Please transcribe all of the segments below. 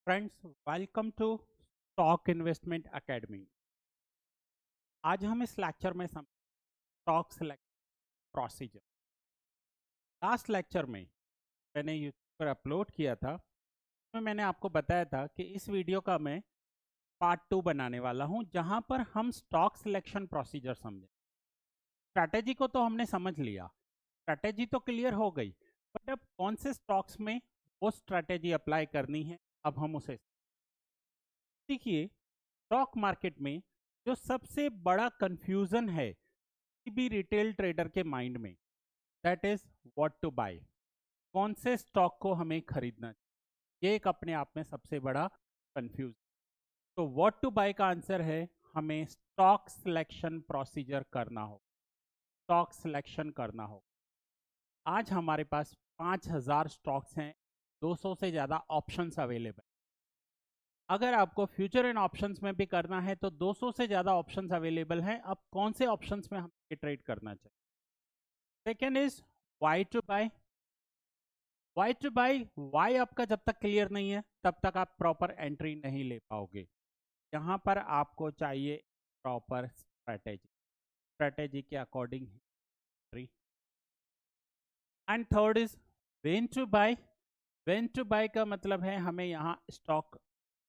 Friends, welcome to stock investment academy. आज हम इस लेक्चर में stock selection procedure. Last lecture में मैंने यूट्यूब पर अपलोड किया था, उसमें मैंने आपको बताया था कि इस वीडियो का मैं पार्ट 2 बनाने वाला हूं, जहां पर हम स्टॉक सिलेक्शन प्रोसीजर समझें। स्ट्रैटेजी को तो हमने समझ लिया, स्ट्रैटेजी तो क्लियर हो गई, बट अब कौन से स्टॉक्स में वो स्ट्रैटेजी अप्लाई करनी है, अब हम उसे देखिए। स्टॉक मार्केट में जो सबसे बड़ा कंफ्यूजन है किसी भी रिटेल ट्रेडर के माइंड में, that is what to buy. कौन से स्टॉक को हमें खरीदना चाहिए, ये एक अपने आप में सबसे बड़ा कंफ्यूजन। तो व्हाट टू बाय का आंसर है, हमें स्टॉक सिलेक्शन प्रोसीजर करना हो, स्टॉक सिलेक्शन करना हो। आज हमारे पास 5000 स्टॉक्स हैं, 200 से ज़्यादा ऑप्शंस अवेलेबल। अगर आपको फ्यूचर एंड ऑप्शंस में भी करना है तो 200 से ज़्यादा ऑप्शंस अवेलेबल हैं। अब कौन से ऑप्शंस में हमें ट्रेड करना चाहिए? Second is why to buy. Why to buy, why आपका जब तक क्लियर नहीं है तब तक आप प्रॉपर एंट्री नहीं ले पाओगे। यहाँ पर आपको चाहिए प्रॉपर स्ट्रैटेजी, स्ट्रैटेजी के according entry. And third is when to buy. When to buy का मतलब है हमें यहाँ स्टॉक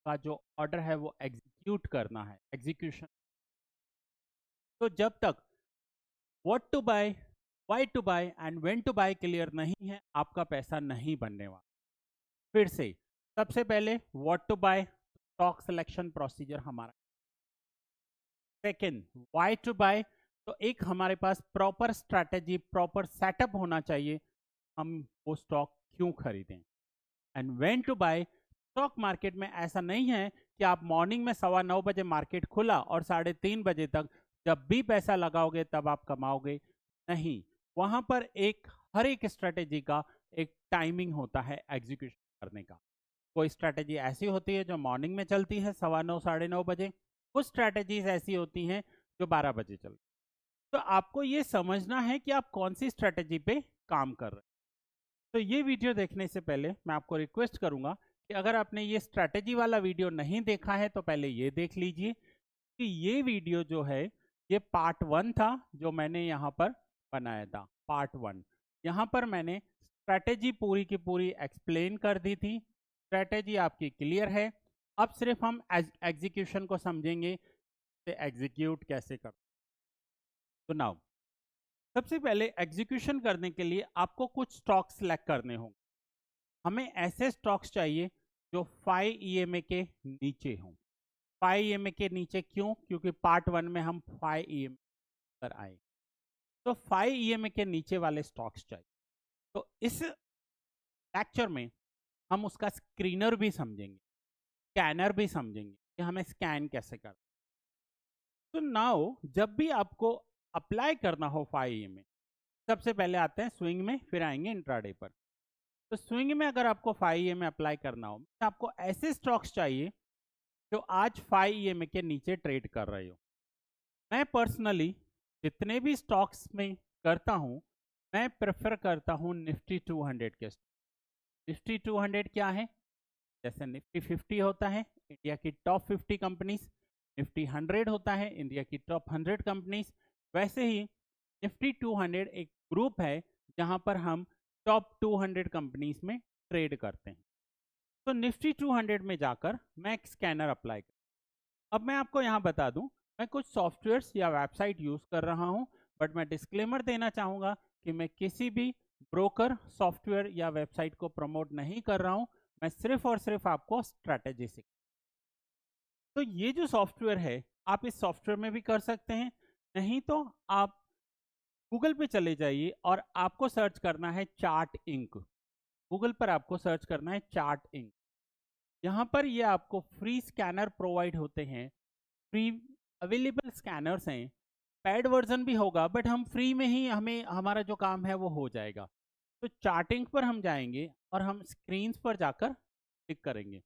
का जो ऑर्डर है वो एग्जीक्यूट करना है, एग्जीक्यूशन। तो जब तक what to buy, why to buy and when to buy clear नहीं है, आपका पैसा नहीं बनने वाला। फिर से सबसे पहले what to buy, stock selection procedure हमारा। सेकेंड वाई टू बाय, तो एक हमारे पास प्रॉपर स्ट्रैटेजी, प्रॉपर सेटअप होना चाहिए, हम वो स्टॉक क्यों खरीदें। And when to buy, stock market में ऐसा नहीं है कि आप मॉर्निंग में 9:15 बजे मार्केट खुला और 3:30 बजे तक जब भी पैसा लगाओगे तब आप कमाओगे। नहीं, वहां पर हर एक स्ट्रेटेजी का एक टाइमिंग होता है एग्जीक्यूशन करने का। कोई स्ट्रेटेजी ऐसी होती है जो मॉर्निंग में चलती है 9:15 9:30 बजे, कुछ स्ट्रेटेजीज ऐसी होती हैं जो 12 बजे चलती। तो आपको ये समझना है कि आप कौन सी स्ट्रेटेजी पे काम कर रहे हैं। तो ये वीडियो देखने से पहले मैं आपको रिक्वेस्ट करूंगा कि अगर आपने ये स्ट्रैटेजी वाला वीडियो नहीं देखा है तो पहले ये देख लीजिए कि ये वीडियो जो है ये पार्ट 1 था जो मैंने यहाँ पर बनाया था। पार्ट 1, यहाँ पर मैंने स्ट्रैटेजी पूरी की पूरी एक्सप्लेन कर दी थी। स्ट्रैटेजी आपकी क्लियर है, अब सिर्फ हम एग्जीक्यूशन को समझेंगे, एग्जीक्यूट कैसे कर। तो नाउ सबसे पहले एग्जीक्यूशन करने के लिए आपको कुछ स्टॉक सिलेक्ट करने होंगे। हमें ऐसे स्टॉक्स चाहिए जो 5 EMA के नीचे हों। 5 EMA के नीचे क्यों? क्योंकि पार्ट 1 में हम 5 EMA पर आए, तो 5 EMA के नीचे वाले स्टॉक्स चाहिए। तो इस लेक्चर में हम उसका स्क्रीनर भी समझेंगे, स्कैनर भी समझेंगे कि हमें स्कैन कैसे करना। तो नाउ जब भी आपको अप्लाई करना हो 5 EMA, सबसे पहले आते हैं स्विंग में, फिर आएंगे इंट्राडे पर। तो स्विंग में अगर आपको 5 EMA अप्लाई करना हो तो आपको ऐसे स्टॉक्स चाहिए जो आज 5 EMA के नीचे ट्रेड कर रहे हो। मैं पर्सनली जितने भी स्टॉक्स में करता हूं, मैं प्रेफर करता हूं निफ्टी 200 के। निफ्टी 200 क्या है? जैसे निफ्टी 50 होता है इंडिया की टॉप 50 कंपनीज, निफ्टी 100 होता है इंडिया की टॉप 100 कंपनीज, वैसे ही निफ्टी 200 एक ग्रुप है जहां पर हम टॉप 200 कंपनीज में ट्रेड करते हैं। तो निफ्टी 200 में जाकर मैं एक स्कैनर अप्लाई कर, अब मैं आपको यहाँ बता दूं, मैं कुछ सॉफ्टवेयर्स या वेबसाइट यूज कर रहा हूँ, बट मैं डिस्क्लेमर देना चाहूंगा कि मैं किसी भी ब्रोकर, सॉफ्टवेयर या वेबसाइट को प्रमोट नहीं कर रहा हूँ। मैं सिर्फ और सिर्फ आपको स्ट्रैटेजी सिखा। तो ये जो सॉफ्टवेयर है आप इस सॉफ्टवेयर में भी कर सकते हैं, नहीं तो आप गूगल पे चले जाइए और आपको सर्च करना है चार्ट इंक। गूगल पर आपको सर्च करना है चार्ट इंक। यहाँ पर ये आपको फ्री स्कैनर प्रोवाइड होते हैं, फ्री अवेलेबल स्कैनर्स हैं। पेड वर्जन भी होगा बट हम फ्री में ही हमें हमारा जो काम है वो हो जाएगा। तो चार्टिंग पर हम जाएंगे और हम स्क्रीन्स पर जाकर क्लिक करेंगे।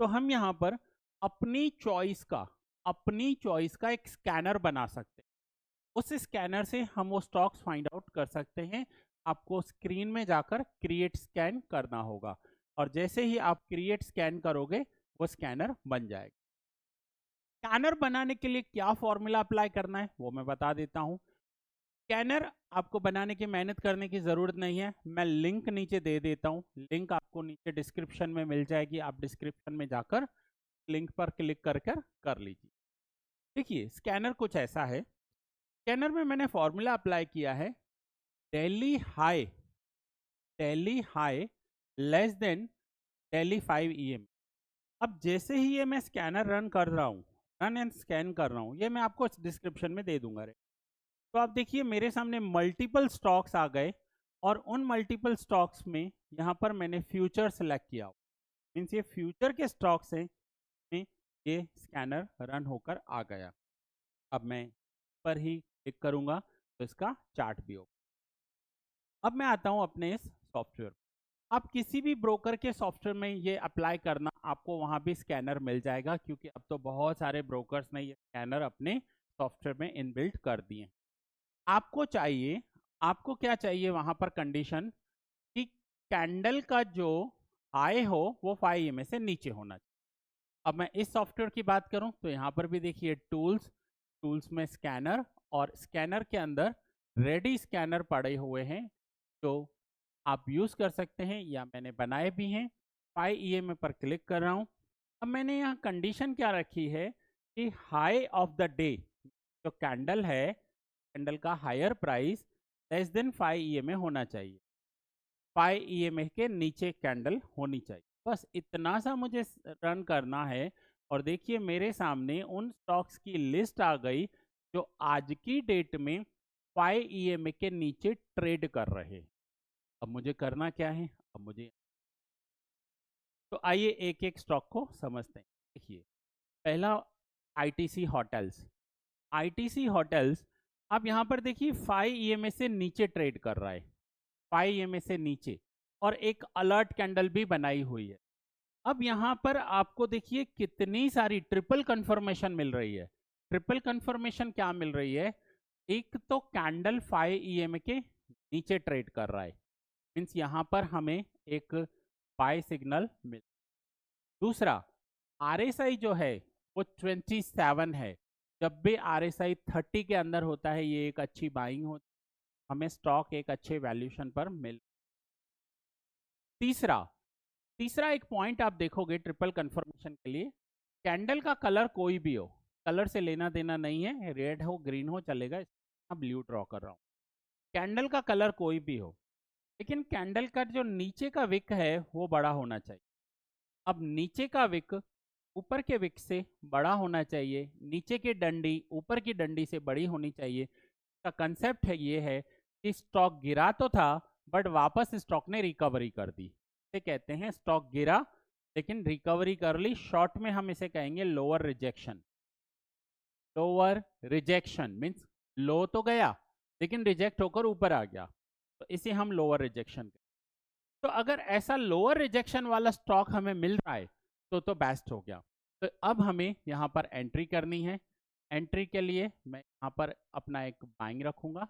तो हम यहाँ पर अपनी चॉइस का एक स्कैनर बना सकते हैं। उस स्कैनर से हम वो स्टॉक्स फाइंड आउट कर सकते हैं। आपको स्क्रीन में जाकर क्रिएट स्कैन करना होगा और जैसे ही आप क्रिएट स्कैन करोगे वो स्कैनर बन जाएगा। स्कैनर बनाने के लिए क्या फॉर्मूला अप्लाई करना है वो मैं बता देता हूँ। स्कैनर आपको बनाने की मेहनत करने की ज़रूरत नहीं है, मैं लिंक नीचे दे देता हूँ, लिंक आपको नीचे डिस्क्रिप्शन में मिल जाएगी, आप डिस्क्रिप्शन में जाकर लिंक पर क्लिक कर लीजिए। देखिए स्कैनर कुछ ऐसा है, स्कैनर में मैंने फॉर्मूला अप्लाई किया है daily high less than daily 5 EM। अब जैसे ही ये मैं स्कैनर रन कर रहा हूँ, रन एंड स्कैन कर रहा हूँ, ये मैं आपको डिस्क्रिप्शन में दे दूंगा। तो आप देखिए मेरे सामने मल्टीपल स्टॉक्स आ गए और उन मल्टीपल स्टॉक्स में यहाँ पर मैंने फ्यूचर सेलेक्ट किया, मीन्स ये फ्यूचर के स्टॉक्स हैं, में ये स्कैनर रन होकर आ गया। अब मैं पर ही क्लिक करूंगा तो इसका चार्ट भी होगा। अब मैं आता हूं अपने इस सॉफ्टवेयर, आप किसी भी ब्रोकर के सॉफ्टवेयर में ये अप्लाई करना, आपको वहां भी स्कैनर मिल जाएगा, क्योंकि अब तो बहुत सारे ब्रोकर्स ने ये स्कैनर अपने सॉफ्टवेयर में इनबिल्ट कर दिए। आपको क्या चाहिए वहां पर कंडीशन कि कैंडल का जो हाई हो वो 5 EMA से नीचे होना चाहिए। अब मैं इस सॉफ्टवेयर की बात करूं तो यहाँ पर भी देखिए टूल्स में स्कैनर, और स्कैनर के अंदर रेडी स्कैनर पड़े हुए हैं जो आप यूज कर सकते हैं, या मैंने बनाए भी हैं। 5 EMA पर क्लिक कर रहा हूं। अब मैंने यहाँ कंडीशन क्या रखी है कि हाई ऑफ द डे, जो कैंडल है, कैंडल का higher price less than 5 EMA होना चाहिए, 5 EMA के नीचे कैंडल होनी चाहिए। बस इतना सा मुझे रन करना है और देखिए मेरे सामने उन स्टॉक्स की लिस्ट आ गई जो आज की डेट में 5 EMA के नीचे ट्रेड कर रहे हैं। अब मुझे करना क्या है, अब मुझे तो आइए एक एक स्टॉक को समझते हैं। देखिए पहला ITC होटल्स, आप यहाँ पर देखिए 5 EMA से नीचे ट्रेड कर रहा है, 5 EMA से नीचे, और एक अलर्ट कैंडल भी बनाई हुई है। अब यहाँ पर आपको देखिए कितनी सारी ट्रिपल कंफर्मेशन मिल रही है। ट्रिपल कंफर्मेशन क्या मिल रही है, एक तो कैंडल 5 EMA के नीचे ट्रेड कर रहा है, मीन्स यहाँ पर हमें एक बाय सिग्नल मिल। दूसरा RSI जो है वो 27 है, जब भी RSI 30 के अंदर होता है ये एक अच्छी बाइंग होती है, हमें स्टॉक एक अच्छे वैल्यूएशन पर मिल। तीसरा एक पॉइंट आप देखोगे ट्रिपल कंफर्मेशन के लिए, कैंडल का कलर कोई भी हो, कलर से लेना देना नहीं है, रेड हो ग्रीन हो चलेगा, ब्लू ड्रॉ कर रहा हूँ। कैंडल का कलर कोई भी हो, लेकिन कैंडल का जो नीचे का विक है वो बड़ा होना चाहिए। अब नीचे का विक ऊपर के विक से बड़ा होना चाहिए, नीचे की डंडी ऊपर की डंडी से बड़ी होनी चाहिए। इसका कंसेप्ट है ये है कि स्टॉक गिरा तो था बट वापस स्टॉक ने रिकवरी कर दी, इसे कहते हैं स्टॉक गिरा लेकिन रिकवरी कर ली, शॉर्ट में हम इसे कहेंगे lower rejection. Lower rejection means low तो गया लेकिन रिजेक्ट होकर ऊपर आ गया, तो इसे हम लोअर रिजेक्शन। तो अगर ऐसा लोअर रिजेक्शन वाला स्टॉक हमें मिल रहा है तो बेस्ट हो गया। तो अब हमें यहाँ पर एंट्री करनी है। एंट्री के लिए मैं यहाँ पर अपना एक बाइंग रखूंगा।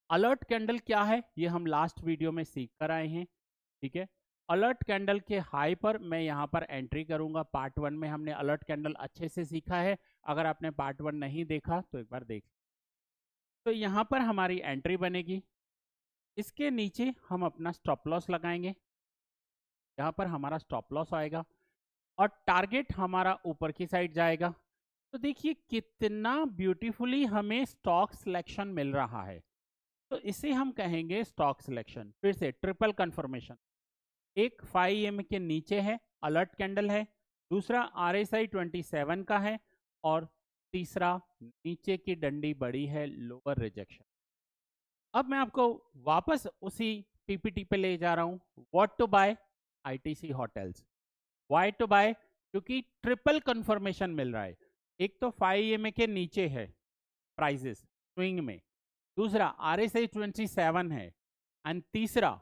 अलर्ट कैंडल क्या है ये हम लास्ट वीडियो में सीख कर आए हैं, ठीक है। अलर्ट कैंडल के हाई पर मैं यहाँ पर एंट्री करूंगा। पार्ट 1 में हमने अलर्ट कैंडल अच्छे से सीखा है, अगर आपने पार्ट 1 नहीं देखा तो एक बार देख। तो यहाँ पर हमारी एंट्री बनेगी, इसके नीचे हम अपना स्टॉप लॉस लगाएंगे, यहाँ पर हमारा स्टॉप लॉस आएगा और टारगेट हमारा ऊपर की साइड जाएगा। तो देखिए कितना ब्यूटीफुली हमें स्टॉक सिलेक्शन मिल रहा है, तो इसे हम कहेंगे स्टॉक सिलेक्शन। फिर से ट्रिपल कंफर्मेशन, एक 5 EMA के नीचे है, अलर्ट कैंडल है, दूसरा RSI 27 का है, और तीसरा नीचे की डंडी बड़ी है, लोअर रिजेक्शन। अब मैं आपको वापस उसी PPT पे ले जा रहा हूं। What to buy, ITC hotels. Why to buy, क्योंकि ट्रिपल कंफर्मेशन मिल रहा है। एक तो 5 EMA के नीचे है प्राइजेस स्विंग में, दूसरा RSI 27 है, एंड तीसरा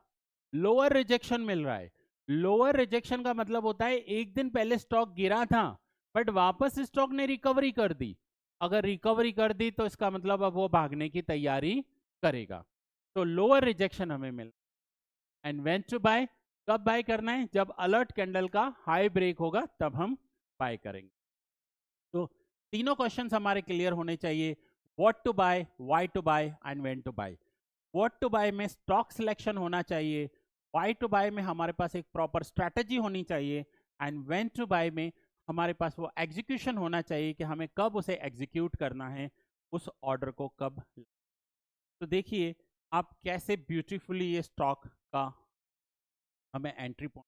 लोअर रिजेक्शन मिल रहा है। लोअर रिजेक्शन का मतलब होता है एक दिन पहले स्टॉक गिरा था बट वापस स्टॉक ने रिकवरी कर दी। अगर रिकवरी कर दी तो इसका मतलब अब वो भागने की तैयारी करेगा, तो लोअर रिजेक्शन हमें मिल। एंड व्हेन टू बाय, कब बाय करना है, जब अलर्ट कैंडल का हाई ब्रेक होगा तब हम बाय करेंगे। तो तीनों क्वेश्चंस हमारे क्लियर होने चाहिए, what to buy, why to buy and when to buy. What to buy में स्टॉक सिलेक्शन होना चाहिए, व्हाई टू बाय में हमारे पास एक प्रॉपर स्ट्रैटेजी होनी चाहिए, एंड व्हेन टू बाय में हमारे पास वो एग्जीक्यूशन होना चाहिए कि हमें कब उसे एग्जीक्यूट करना है, उस ऑर्डर को कब। तो देखिए आप कैसे ब्यूटीफुली ये स्टॉक का हमें एंट्री पॉइंट।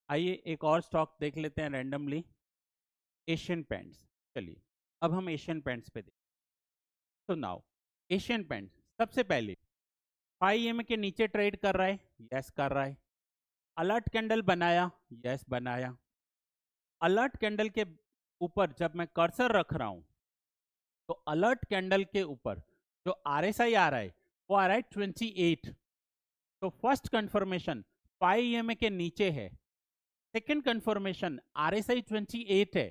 आइए एक और स्टॉक देख लेते हैं रैंडमली, एशियन पेंट्स। चलिए अब हम एशियन पेंट्स पे देखते। तो नाउ एशियन पेंट्स सबसे पहले 5 के नीचे ट्रेड कर रहा है, यस कर रहा है। अलर्ट कैंडल बनाया, यस बनाया। अलर्ट कैंडल के ऊपर जब मैं कर्सर रख रहा हूं तो अलर्ट कैंडल के ऊपर जो RSI आ रहा है वो आ रहा है 28। तो फर्स्ट कंफर्मेशन 5 के नीचे है, सेकेंड कंफर्मेशन RSI 28 है,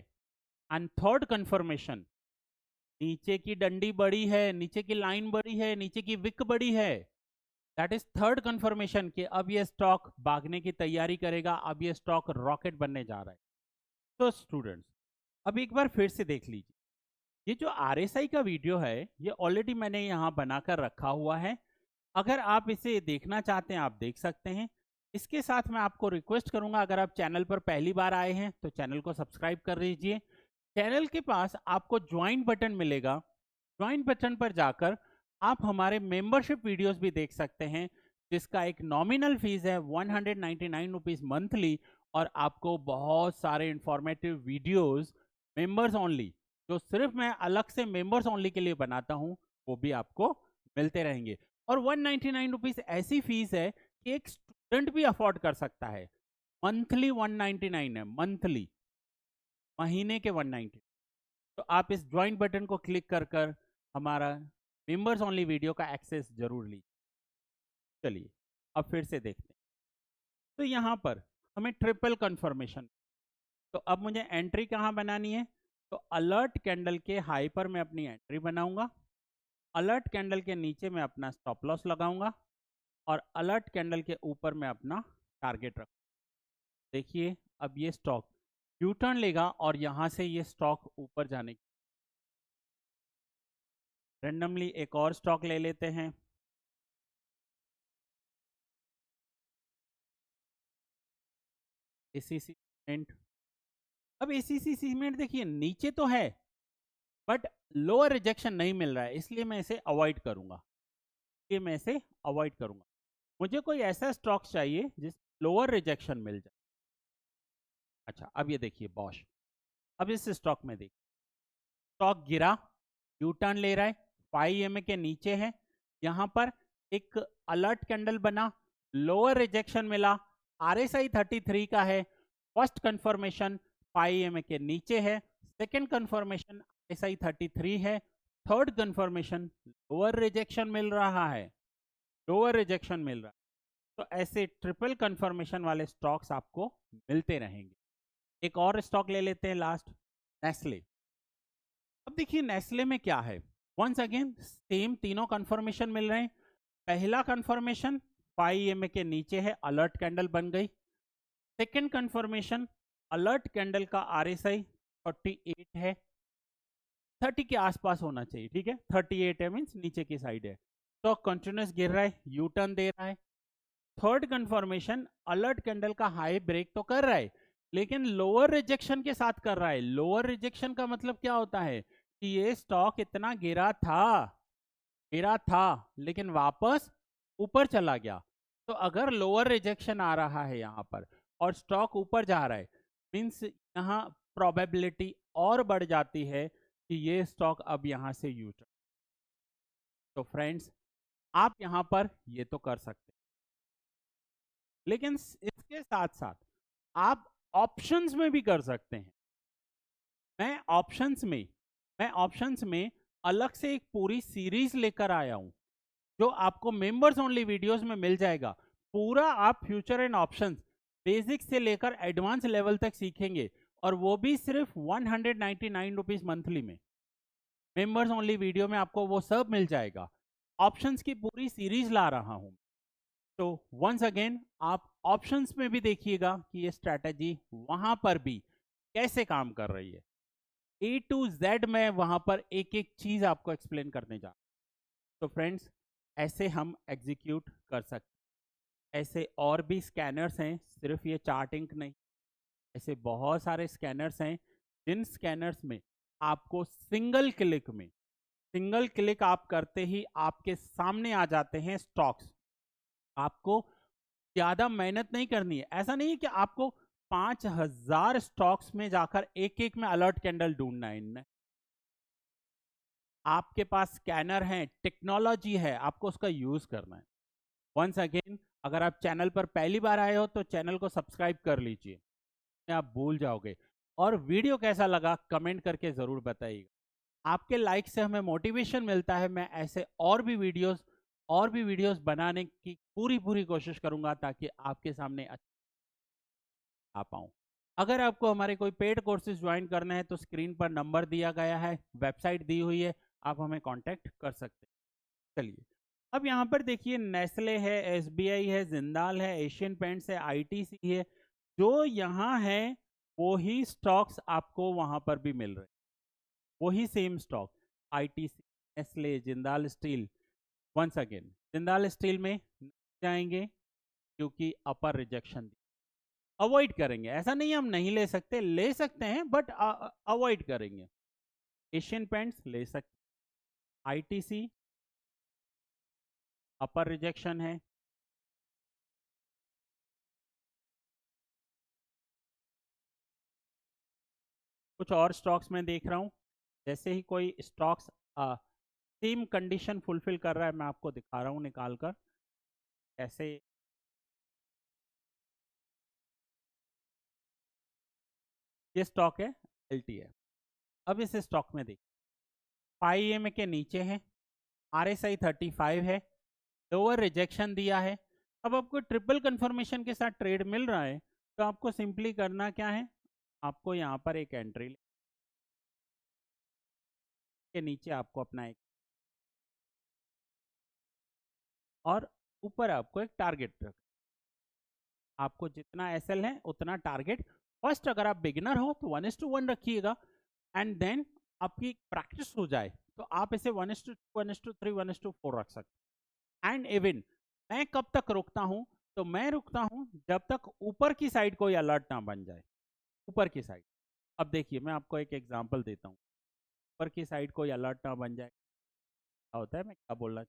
एंड थर्ड कंफर्मेशन नीचे की डंडी बड़ी है, नीचे की लाइन बड़ी है, नीचे की विक बड़ी है। दैट इज थर्ड कंफर्मेशन कि अब ये स्टॉक भागने की तैयारी करेगा, अब ये स्टॉक रॉकेट बनने जा रहा है। तो स्टूडेंट्स अब एक बार फिर से देख लीजिए, ये जो RSI का वीडियो है ये ऑलरेडी मैंने यहाँ बनाकर रखा हुआ है। अगर आप इसे देखना चाहते हैं आप देख सकते हैं। इसके साथ मैं आपको रिक्वेस्ट करूंगा, अगर आप चैनल पर पहली बार आए हैं तो चैनल को सब्सक्राइब कर लीजिए। चैनल के पास आपको ज्वाइन बटन मिलेगा, ज्वाइन बटन पर जाकर आप हमारे मेंबरशिप वीडियोस भी देख सकते हैं, जिसका एक नॉमिनल फीस है 199 रुपीज मंथली, और आपको बहुत सारे इंफॉर्मेटिव वीडियोस मेंबर्स ओनली, जो सिर्फ मैं अलग से मेंबर्स ओनली के लिए बनाता हूं, वो भी आपको मिलते रहेंगे। और 199 रुपीज ऐसी फीस है कि एक स्टूडेंट भी अफोर्ड कर सकता है। मंथली 199 है, मंथली, महीने के 190। तो आप इस ज्वाइन बटन को क्लिक कर कर हमारा मेंबर्स ओनली वीडियो का एक्सेस जरूर लीजिए। चलिए अब फिर से देखते हैं। तो यहाँ पर हमें ट्रिपल कंफर्मेशन, तो अब मुझे एंट्री कहाँ बनानी है, तो अलर्ट कैंडल के हाई पर मैं अपनी एंट्री बनाऊंगा, अलर्ट कैंडल के नीचे मैं अपना स्टॉप लॉस लगाऊंगा, और अलर्ट कैंडल के ऊपर मैं अपना टारगेट रखूंगा। देखिए अब ये स्टॉक यू टर्न लेगा और यहां से ये स्टॉक ऊपर जाने की। रेंडमली एक और स्टॉक ले लेते हैं, एसीसी सीमेंट। अब एसीसी सीमेंट देखिए नीचे तो है बट लोअर रिजेक्शन नहीं मिल रहा है, इसलिए मैं इसे अवॉइड करूंगा, इसलिए मैं इसे अवॉइड करूंगा। मुझे कोई ऐसा स्टॉक चाहिए जिस लोअर रिजेक्शन मिल जाए। अच्छा अब ये देखिए बॉश, अब इस स्टॉक में देखिए स्टॉक गिरा, यू टर्न ले रहा है, 5 के नीचे है, यहां पर एक अलर्ट कैंडल बना, लोअर रिजेक्शन मिला, RSI 33 का है। फर्स्ट कंफर्मेशन 5 के नीचे है, सेकंड कंफर्मेशन RSI 33 है, थर्ड कंफर्मेशन लोअर रिजेक्शन मिल रहा है, लोअर रिजेक्शन मिल रहा है। तो ऐसे ट्रिपल कंफर्मेशन वाले स्टॉक्स आपको मिलते रहेंगे। एक और स्टॉक ले लेते हैं लास्ट, नेस्ले। अब देखिए नेस्ले में क्या है, वंस अगेन सेम तीनों कंफर्मेशन मिल रहे हैं। पहला कंफर्मेशन 5 के नीचे है, अलर्ट कैंडल बन गई। सेकंड कंफर्मेशन अलर्ट कैंडल का RSI 48 है, 30 के आसपास होना चाहिए, ठीक है, 38 है मीन्स नीचे की साइड है। तो कंटिन्यूस गिर रहा है, यू टर्न दे रहा है। थर्ड कंफर्मेशन अलर्ट कैंडल का हाई ब्रेक तो कर रहा है लेकिन लोअर रिजेक्शन के साथ कर रहा है। लोअर रिजेक्शन का मतलब क्या होता है कि ये स्टॉक इतना गिरा था लेकिन वापस ऊपर चला गया। तो अगर लोअर रिजेक्शन आ रहा है यहाँ पर और स्टॉक ऊपर जा रहा है, मीन्स यहाँ प्रोबेबिलिटी और बढ़ जाती है कि ये स्टॉक अब यहाँ से यू टर्न। तो फ्रेंड्स आप यहाँ पर ये तो कर सकते हैं, लेकिन इसके साथ साथ आप ऑप्शंस में भी कर सकते हैं। मैं ऑप्शंस में अलग से एक पूरी सीरीज लेकर आया हूं जो आपको मेंबर्स ओनली वीडियोस में मिल जाएगा। पूरा आप फ्यूचर एंड ऑप्शंस बेसिक से लेकर एडवांस लेवल तक सीखेंगे, और वो भी सिर्फ 199 रुपीज मंथली में। मेंबर्स ओनली वीडियो में आपको वो सब मिल जाएगा। ऑप्शंस की पूरी सीरीज ला रहा हूं। तो वंस अगेन आप ऑप्शंस में भी देखिएगा कि ये स्ट्रैटेजी वहां पर भी कैसे काम कर रही है, A to Z मैं वहां पर एक एक चीज आपको एक्सप्लेन करने जा रहा हूं। तो फ्रेंड्स, ऐसे हम एग्जीक्यूट कर सकते हैं। ऐसे और भी स्कैनर्स हैं, सिर्फ ये चार्ट इंक नहीं, ऐसे बहुत सारे स्कैनर्स हैं जिन स्कैनर्स में आपको सिंगल क्लिक आप करते ही आपके सामने आ जाते हैं स्टॉक्स। आपको ज्यादा मेहनत नहीं करनी है। ऐसा नहीं है कि आपको 5000 स्टॉक्स में जाकर एक एक में अलर्ट कैंडल ढूंढना है। इनमें आपके पास स्कैनर है, टेक्नोलॉजी है, आपको उसका यूज करना है। वंस अगेन, अगर आप चैनल पर पहली बार आए हो तो चैनल को सब्सक्राइब कर लीजिए, आप भूल जाओगे। और वीडियो कैसा लगा कमेंट करके जरूर बताइएगा। आपके लाइक से हमें मोटिवेशन मिलता है। मैं ऐसे और भी वीडियोस बनाने की पूरी कोशिश करूंगा ताकि आपके सामने आ पाऊं। अगर आपको हमारे कोई पेड कोर्सेज ज्वाइन करना है तो स्क्रीन पर नंबर दिया गया है, वेबसाइट दी हुई है, आप हमें कांटेक्ट कर सकते हैं। चलिए, अब यहाँ पर देखिए, नेस्ले है, एसबीआई है, जिंदाल है, एशियन पेंट्स है, आईटीसी है। जो यहाँ है वो ही स्टॉक्स आपको वहां पर भी मिल रहे हैं, वही same stock, ITC, Nestle, Jindal steel. Once again, Jindal steel में जाएंगे क्योंकि अपर रिजेक्शन अवॉइड करेंगे। ऐसा नहीं हम नहीं ले सकते, ले सकते हैं, बट अवॉइड करेंगे। एशियन पेंट्स ले सकते, आईटीसी अपर रिजेक्शन है, कुछ और स्टॉक्स में देख रहा हूं। जैसे ही कोई स्टॉक्स सेम कंडीशन फुलफिल कर रहा है, मैं आपको दिखा रहा हूं निकाल कर। ऐसे ये स्टॉक है, एलटीएफ। अब इस स्टॉक में देखिए, 5 के नीचे है, आरएसआई 35 है, लोअर रिजेक्शन दिया है। अब आपको ट्रिपल कंफर्मेशन के साथ ट्रेड मिल रहा है, तो आपको सिंपली करना क्या है, आपको यहाँ पर एक एंट्री के नीचे आपको अपना एक, और ऊपर आपको एक टारगेट रख, आपको जितना एसएल है उतना टारगेट। फर्स्ट अगर आप बिगिनर हो तो 1:1 रखिएगा, एंड देन आपकी प्रैक्टिस हो जाए तो आप इसे 1:2, 1:3, 1:4 रख सकते। एंड इवन मैं कब तक रुकता हूं, तो मैं रुकता हूं जब तक ऊपर की साइड कोई अलर्ट ना बन जाए, ऊपर की साइड। अब देखिए, मैं आपको एक एग्जांपल देता हूं, ऊपर की साइड कोई अलर्ट ना बन जाए, क्या होता है, मैं क्या बोल रहा,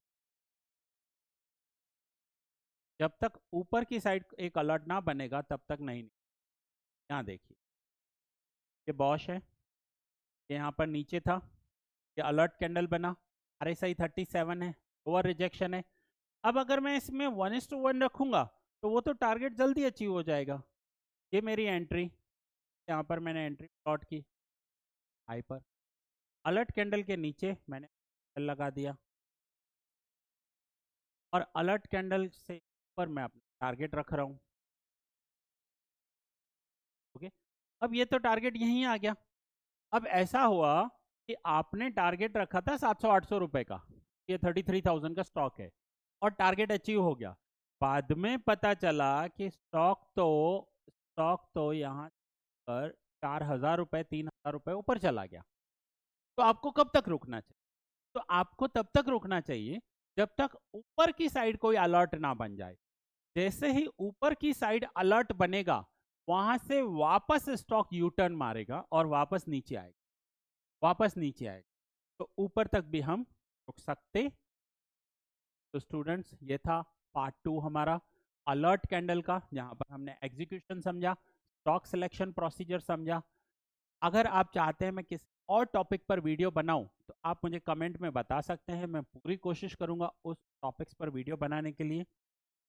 जब तक ऊपर की साइड एक अलर्ट ना बनेगा तब तक नहीं। यहाँ देखिए, ये बॉश है, ये यहाँ पर नीचे था, ये अलर्ट कैंडल बना, आरएसआई 37 है, ओवर रिजेक्शन है। अब अगर मैं इसमें 1:1 रखूंगा तो वो तो टारगेट जल्दी अचीव हो जाएगा। ये मेरी एंट्री, यहाँ पर मैंने एंट्री प्लॉट की हाई पर, अलर्ट कैंडल के नीचे मैंने लगा दिया, और अलर्ट कैंडल से ऊपर मैं अपना टारगेट रख रहा हूँ। ओके, अब ये तो टारगेट यहीं आ गया। अब ऐसा हुआ कि आपने टारगेट रखा था 700-800 रुपए का, ये 33,000 का स्टॉक है, और टारगेट अचीव हो गया। बाद में पता चला कि स्टॉक तो यहाँ पर 4,000 रुपए, 3,000 रुपए ऊपर चला गया। तो आपको कब तक रुकना चाहिए, तो आपको तब तक रुकना चाहिए जब तक ऊपर की साइड कोई अलर्ट ना बन जाए। जैसे ही ऊपर की साइड अलर्ट बनेगा, वहां से वापस स्टॉक यू टर्न मारेगा और वापस नीचे आएगा, तो ऊपर तक भी हम रुक सकते। तो स्टूडेंट्स, ये था पार्ट 2 हमारा अलर्ट कैंडल का, जहां पर हमने एग्जीक्यूशन समझा, स्टॉक सिलेक्शन प्रोसीजर समझा। अगर आप चाहते हैं मैं किस और टॉपिक पर वीडियो बनाऊं तो आप मुझे कमेंट में बता सकते हैं, मैं पूरी कोशिश करूंगा उस टॉपिक्स पर वीडियो बनाने के लिए।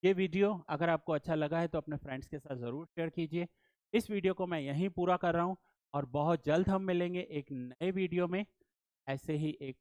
ये वीडियो अगर आपको अच्छा लगा है तो अपने फ्रेंड्स के साथ ज़रूर शेयर कीजिए। इस वीडियो को मैं यहीं पूरा कर रहा हूँ, और बहुत जल्द हम मिलेंगे एक नए वीडियो में, ऐसे ही एक